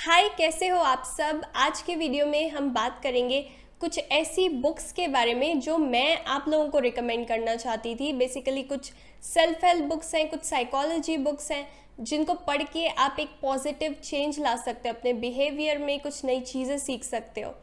हाय, कैसे हो आप सब। आज के वीडियो में हम बात करेंगे कुछ ऐसी बुक्स के बारे में जो मैं आप लोगों को रिकमेंड करना चाहती थी। बेसिकली कुछ सेल्फ हेल्प बुक्स हैं, कुछ साइकोलॉजी बुक्स हैं जिनको पढ़ के आप एक पॉजिटिव चेंज ला सकते हो, अपने बिहेवियर में कुछ नई चीज़ें सीख सकते हो।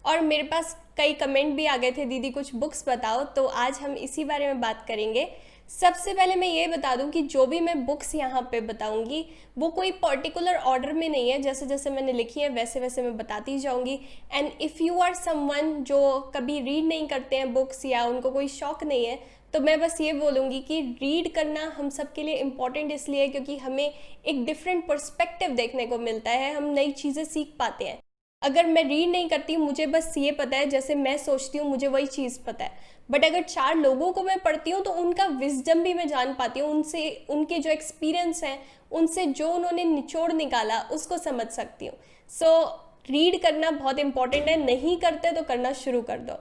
और मेरे पास कई कमेंट भी आ गए थे, दीदी कुछ बुक्स बताओ, तो आज हम इसी बारे में बात करेंगे। सबसे पहले मैं ये बता दूं कि जो भी मैं बुक्स यहाँ पे बताऊंगी वो कोई पर्टिकुलर ऑर्डर में नहीं है, जैसे जैसे मैंने लिखी है वैसे वैसे मैं बताती जाऊंगी। And if you are someone जो कभी रीड नहीं करते हैं बुक्स या उनको कोई शौक नहीं है, तो मैं बस ये बोलूँगी कि रीड करना हम सब के लिए इम्पॉर्टेंट इसलिए है क्योंकि हमें एक डिफरेंट पर्सपेक्टिव देखने को मिलता है, हम नई चीज़ें सीख पाते हैं। अगर मैं रीड नहीं करती, मुझे बस ये पता है जैसे मैं सोचती हूँ, मुझे वही चीज़ पता है। बट अगर 4 लोगों को मैं पढ़ती हूँ तो उनका विजडम भी मैं जान पाती हूँ, उनसे उनके जो एक्सपीरियंस हैं, उनसे जो उन्होंने निचोड़ निकाला उसको समझ सकती हूँ। सो रीड करना बहुत इंपॉर्टेंट है, नहीं करते तो करना शुरू कर दो।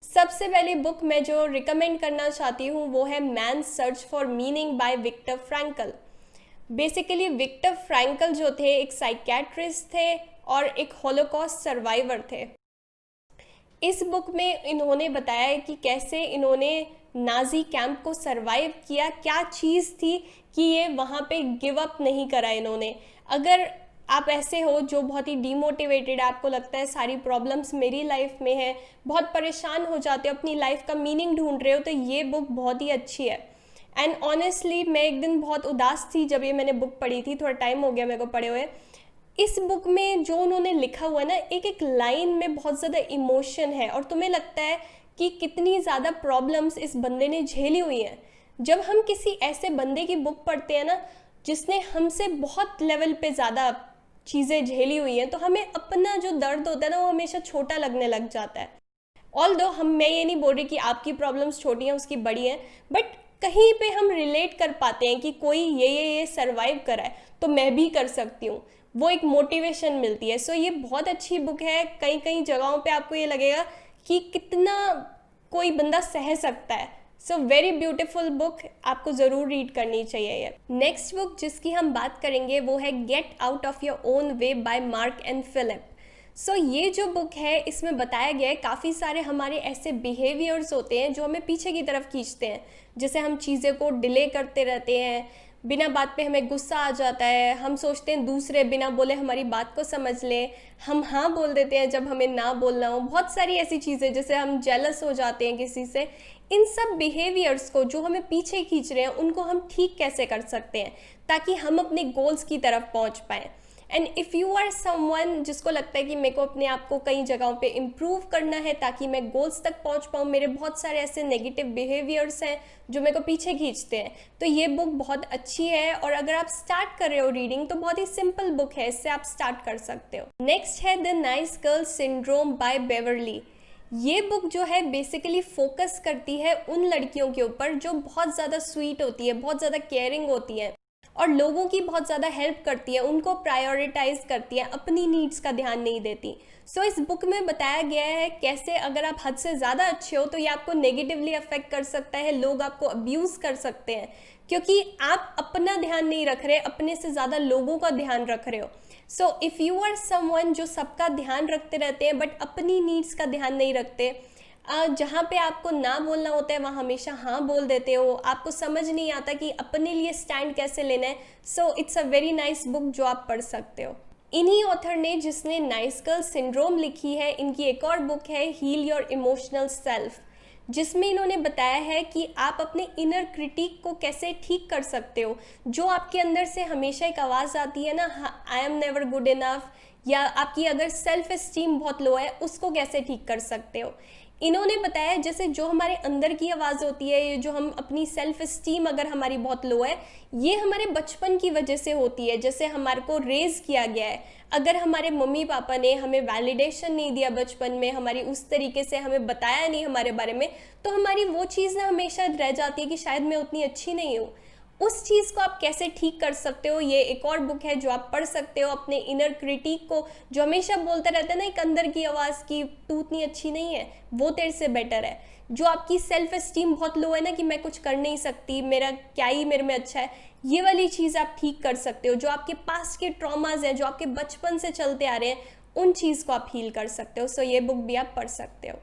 सबसे पहली बुक मैं जो रिकमेंड करना चाहती हूँ वो है man's search for meaning by Victor Frankl. Basically Victor Frankl जो थे एक साइकियाट्रिस्ट थे और एक होलोकॉस्ट सर्वाइवर थे। इस बुक में इन्होंने बताया है कि कैसे इन्होंने नाजी कैंप को सरवाइव किया, क्या चीज़ थी कि ये वहाँ पे गिव अप नहीं करा इन्होंने। अगर आप ऐसे हो जो बहुत ही डीमोटिवेटेड, आपको लगता है सारी प्रॉब्लम्स मेरी लाइफ में है, बहुत परेशान हो जाते हो, अपनी लाइफ का मीनिंग ढूंढ रहे हो, तो ये बुक बहुत ही अच्छी है। एंड ऑनेस्टली मैं एक दिन बहुत उदास थी जब ये मैंने बुक पढ़ी थी, थोड़ा टाइम हो गया मेरे को पढ़े हुए। इस बुक में जो उन्होंने लिखा हुआ है ना, एक एक लाइन में बहुत ज़्यादा इमोशन है और तुम्हें लगता है कि कितनी ज़्यादा प्रॉब्लम्स इस बंदे ने झेली हुई हैं। जब हम किसी ऐसे बंदे की बुक पढ़ते हैं ना जिसने हमसे बहुत लेवल पे ज़्यादा चीज़ें झेली हुई हैं, तो हमें अपना जो दर्द होता है ना वो हमेशा छोटा लगने लग जाता है। ऑल्दो मैं ये नहीं बोल रही कि आपकी प्रॉब्लम्स छोटी हैं उसकी बड़ी हैं, बट कहीं पे हम रिलेट कर पाते हैं कि कोई ये सर्वाइव करा है तो मैं भी कर सकती हूँ, वो एक मोटिवेशन मिलती है। सो ये बहुत अच्छी बुक है। कई कई जगहों पे आपको ये लगेगा कि कितना कोई बंदा सह सकता है। सो वेरी ब्यूटिफुल बुक, आपको ज़रूर रीड करनी चाहिए ये। नेक्स्ट बुक जिसकी हम बात करेंगे वो है get out of your own way by Mark and Philip. So ये जो बुक है इसमें बताया गया है काफ़ी सारे हमारे ऐसे बिहेवियर्स होते हैं जो हमें पीछे की तरफ खींचते हैं। जैसे हम चीज़ें को डिले करते रहते हैं, बिना बात पे हमें गुस्सा आ जाता है, हम सोचते हैं दूसरे बिना बोले हमारी बात को समझ लें, हम हाँ बोल देते हैं जब हमें ना बोलना हो। बहुत सारी ऐसी चीज़ें, जैसे हम जेलस हो जाते हैं किसी से। इन सब बिहेवियर्स को जो हमें पीछे खींच रहे हैं उनको हम ठीक कैसे कर सकते हैं ताकि हम अपने गोल्स की तरफ पहुंच पाएँ। And if you are someone जिसको लगता है कि मेरे को अपने आप को कई जगहों पे इम्प्रूव करना है ताकि मैं गोल्स तक पहुंच पाऊँ, मेरे बहुत सारे ऐसे नेगेटिव बिहेवियर्स हैं जो मेरे को पीछे खींचते हैं, तो ये बुक बहुत अच्छी है। और अगर आप स्टार्ट कर रहे हो रीडिंग तो बहुत ही सिंपल बुक है, इससे आप स्टार्ट कर सकते हो। नेक्स्ट है the nice girl syndrome by Beverly. ये बुक जो है बेसिकली फोकस करती है उन लड़कियों के ऊपर जो बहुत ज़्यादा स्वीट होती है, बहुत ज़्यादा केयरिंग होती है और लोगों की बहुत ज़्यादा हेल्प करती है, उनको प्रायोरिटाइज करती है, अपनी नीड्स का ध्यान नहीं देती। सो इस बुक में बताया गया है कैसे अगर आप हद से ज़्यादा अच्छे हो तो ये आपको नेगेटिवली अफेक्ट कर सकता है, लोग आपको अब्यूज़ कर सकते हैं क्योंकि आप अपना ध्यान नहीं रख रहे, अपने से ज़्यादा लोगों का ध्यान रख रहे हो। So if you are someone जो सबका ध्यान रखते रहते हैं बट अपनी नीड्स का ध्यान नहीं रखते, जहाँ पे आपको ना बोलना होता है वहाँ हमेशा हाँ बोल देते हो, आपको समझ नहीं आता कि अपने लिए स्टैंड कैसे लेना है, so it's a very nice book जो आप पढ़ सकते हो। इन्हीं ऑथर ने जिसने नाइस गर्ल सिंड्रोम लिखी है, इनकी एक और बुक है हील योर इमोशनल सेल्फ, जिसमें इन्होंने बताया है कि आप अपने इनर क्रिटिक को कैसे ठीक कर सकते हो। जो आपके अंदर से हमेशा एक आवाज़ आती है ना, I am never good enough, या आपकी अगर सेल्फ एस्टीम बहुत लो है, उसको कैसे ठीक कर सकते हो। इन्होंने बताया जैसे जो हमारे अंदर की आवाज़ होती है, जो हम अपनी सेल्फ एस्टीम अगर हमारी बहुत लो है, ये हमारे बचपन की वजह से होती है, जैसे हमारे को रेज किया गया है। अगर हमारे मम्मी पापा ने हमें वैलिडेशन नहीं दिया बचपन में, हमारी उस तरीके से हमें बताया नहीं हमारे बारे में, तो हमारी वो चीज़ ना हमेशा रह जाती है कि शायद मैं उतनी अच्छी नहीं हूँ। उस चीज़ को आप कैसे ठीक कर सकते हो, ये एक और बुक है जो आप पढ़ सकते हो। अपने इनर क्रिटिक को, जो हमेशा बोलता रहता है ना एक अंदर की आवाज़ की तू उतनी अच्छी नहीं है, वो तेरे से बेटर है। जो आपकी सेल्फ एस्टीम बहुत लो है ना कि मैं कुछ कर नहीं सकती, मेरा क्या ही मेरे में अच्छा है, ये वाली चीज़ आप ठीक कर सकते हो। जो आपके पास के ट्रॉमाज हैं, जो आपके बचपन से चलते आ रहे हैं, उन चीज़ को आप हील कर सकते हो। सो ये बुक भी आप पढ़ सकते हो।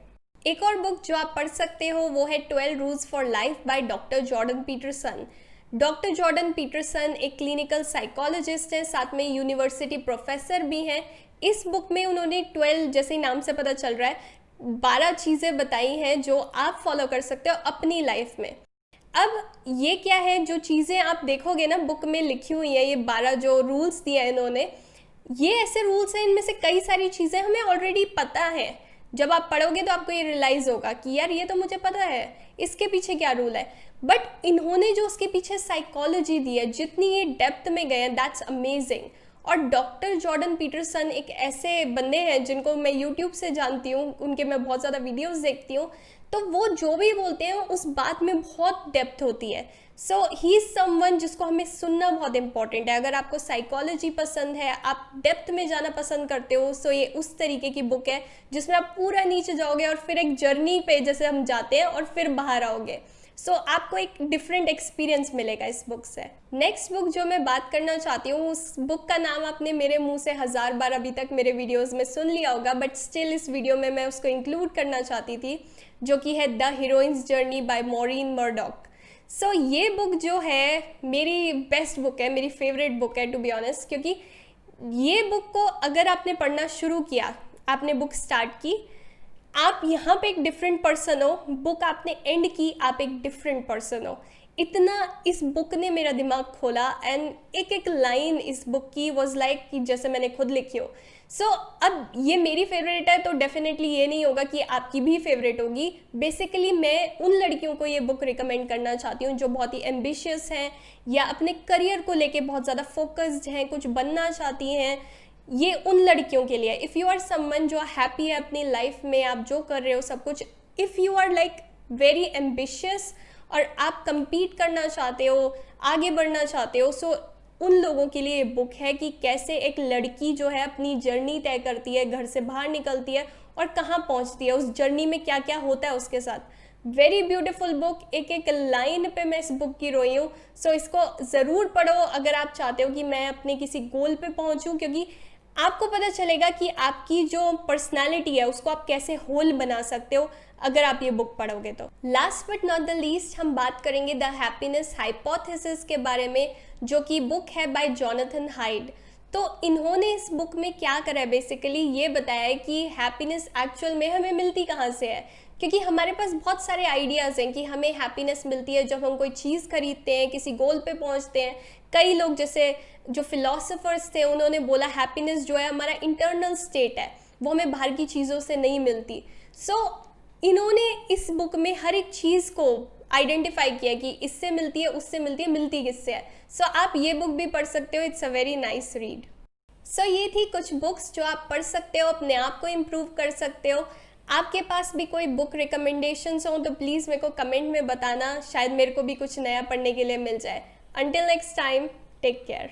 एक और बुक जो आप पढ़ सकते हो वो है 12 rules for life by doctor Jordan Peterson. Doctor Jordan Peterson एक क्लिनिकल साइकोलॉजिस्ट हैं, साथ में यूनिवर्सिटी प्रोफेसर भी हैं। इस बुक में उन्होंने 12, जैसे ही नाम से पता चल रहा है, 12 चीज़ें बताई हैं जो आप फॉलो कर सकते हो अपनी लाइफ में। अब ये क्या है, जो चीज़ें आप देखोगे ना बुक में लिखी हुई है, ये 12 जो रूल्स दिए हैं इन्होंने, ये ऐसे रूल्स हैं, इनमें से कई सारी चीज़ें हमें ऑलरेडी पता है। जब आप पढ़ोगे तो आपको ये रियलाइज़ होगा कि यार ये तो मुझे पता है, इसके पीछे क्या रूल है। बट इन्होंने जो उसके पीछे साइकोलॉजी दी है, जितनी ये डेप्थ में गए हैं, दैट्स अमेजिंग। और डॉक्टर जॉर्डन पीटरसन एक ऐसे बंदे हैं जिनको मैं यूट्यूब से जानती हूँ, उनके मैं बहुत ज़्यादा वीडियोस देखती हूँ, तो वो जो भी बोलते हैं उस बात में बहुत डेप्थ होती है। सो ही इज़ समवन जिसको हमें सुनना बहुत इंपॉर्टेंट है। अगर आपको साइकोलॉजी पसंद है, आप डेप्थ में जाना पसंद करते हो, सो ये उस तरीके की बुक है जिसमें आप पूरा नीचे जाओगे और फिर एक जर्नी पे जैसे हम जाते हैं और फिर बाहर आओगे। सो आपको एक डिफरेंट एक्सपीरियंस मिलेगा इस बुक से। नेक्स्ट बुक जो मैं बात करना चाहती हूँ, उस बुक का नाम आपने मेरे मुंह से 1000 बार अभी तक मेरे वीडियोस में सुन लिया होगा, बट स्टिल इस वीडियो में मैं उसको इंक्लूड करना चाहती थी, जो कि है the heroine's journey by Maureen Murdock. So ये बुक जो है मेरी बेस्ट बुक है, मेरी फेवरेट बुक है टू बी ऑनेस्ट, क्योंकि ये बुक को अगर आपने पढ़ना शुरू किया, आपने बुक स्टार्ट की, आप यहाँ पे एक डिफरेंट पर्सन हो। बुक आपने एंड की, आप एक डिफरेंट पर्सन हो। इतना इस बुक ने मेरा दिमाग खोला, एंड एक एक लाइन इस बुक की वॉज लाइक कि जैसे मैंने खुद लिखी हो। सो अब ये मेरी फेवरेट है तो डेफिनेटली ये नहीं होगा कि आपकी भी फेवरेट होगी। बेसिकली मैं उन लड़कियों को ये बुक रिकमेंड करना चाहती हूँ जो बहुत ही एम्बिशियस हैं या अपने करियर को लेके बहुत ज़्यादा फोकस्ड हैं, कुछ बनना चाहती हैं। ये उन लड़कियों के लिए, इफ़ यू आर समवन जो हैप्पी है अपनी लाइफ में, आप जो कर रहे हो सब कुछ, if you are like very ambitious और आप compete करना चाहते हो, आगे बढ़ना चाहते हो, सो उन लोगों के लिए ये बुक है कि कैसे एक लड़की जो है अपनी जर्नी तय करती है, घर से बाहर निकलती है और कहाँ पहुँचती है, उस जर्नी में क्या क्या होता है उसके साथ। वेरी ब्यूटिफुल बुक, एक एक लाइन पे मैं इस बुक की रोई हूँ। सो इसको ज़रूर पढ़ो अगर आप चाहते हो कि मैं अपने किसी गोल पे पहुँचूँ, क्योंकि आपको पता चलेगा कि आपकी जो पर्सनालिटी है उसको आप कैसे होल बना सकते हो अगर आप ये बुक पढ़ोगे तो। Last but not the least हम बात करेंगे द हैप्पीनेस हाइपोथेसिस के बारे में, जो कि बुक है बाय जोनाथन हाइड। तो इन्होंने इस बुक में क्या करा है, बेसिकली ये बताया है कि हैप्पीनेस एक्चुअल में हमें मिलती कहाँ से है। क्योंकि हमारे पास बहुत सारे आइडियाज़ हैं कि हमें हैप्पीनेस मिलती है जब हम कोई चीज़ खरीदते हैं, किसी गोल पे पहुंचते हैं। कई लोग जैसे जो फिलोसोफर्स थे उन्होंने बोला हैप्पीनेस जो है हमारा इंटरनल स्टेट है, वो हमें बाहर की चीज़ों से नहीं मिलती। सो इन्होंने इस बुक में हर एक चीज़ को आइडेंटिफाई किया कि इससे मिलती है, उससे मिलती है, मिलती किससे है। सो आप ये बुक भी पढ़ सकते हो, it's a very nice read. So ये थी कुछ बुक्स जो आप पढ़ सकते हो, अपने आप को इम्प्रूव कर सकते हो। आपके पास भी कोई बुक रिकमेंडेशंस हो तो प्लीज़ मेरे को कमेंट में बताना, शायद मेरे को भी कुछ नया पढ़ने के लिए मिल जाए। Until next time, take care.